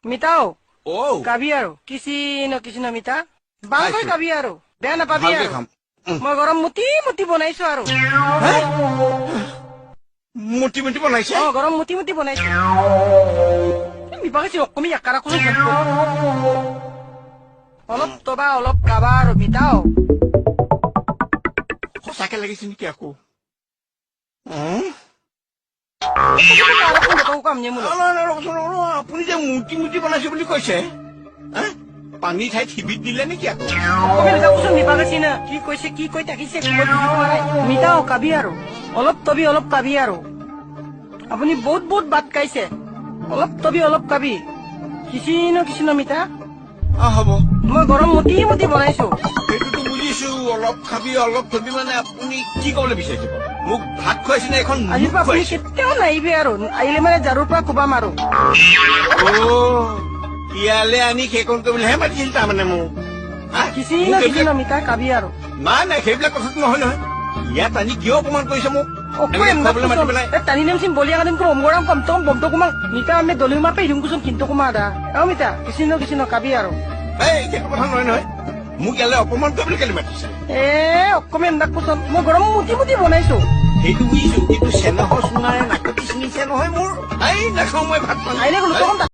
মিতাও ঔ কাবি আৰু কিছি ন মিতা ভালকৈ কাবি আৰু বেয়া নাপাবি ভালকৈ আৰু খাম মই গৰম মুটি বনাইছো আৰু মুটি মুটি বনাইছে গৰম মুটি বনাইছো মিপাকেছি অকমি একাৰা কোনো অলপ তবা অলপ কাবা আৰু মিতাও সঁচাকে লাগিছে নেকি আকৌ আপুনি যে মুটি মুটি বনাইছে বুলি কৈছে পানী ঠাইত শিবিত দিলে নেকি আকৌ মিপাকেছি না কি কৈছে কি কৈ থাকিছে মিতাও কাবি আৰু অলপ তবি অলপ কাবি আৰু আপুনি বহুত বাট কাইছে অলপ তবি অলপ কাবি কিছি ন মিতা হ'ব মই গৰম মুটি বনাইছো সেইটোতো বুজিছো অলপ খাবি অলপ থবি মানে আপুনি কি কবলৈ বিচাৰিছে মোক ভাত খুৱাইছে নে এখন আজিৰ পৰা আপুনি কেতিয়াও নাহিবি আৰু আহিলে মানে জাৰুৰ পৰা কোবাম আৰু ইয়ালে আনি সেইকণ কৰিবলৈহে মাতিছিল তাৰমানে মোক কিছি ন মিতা কাবি আৰু নাই সেইবিলাক কথাটো নহয় নহয় ইয়াত আনি কিয় অপমান কৰিছে মোক tadi nem sim boli ang ko umurang kam tom bom to kumang mita ame doli ma pe yung kusun kinto kumada mita kisino kabi aro এই সেইটো কথা নহয় নহয় মোক ইয়ালে অপমান কৰিবলৈ কেলে মাতিছে অকমেন নাক কুচন মই গৰম মুটি বনাইছো সেইটো বুজিছো কিন্তু চেনেহৰ চুঙাৰে নাকটি ছিঙিছে নহয় মোৰ নাখাওঁ মই ভাত আহিলে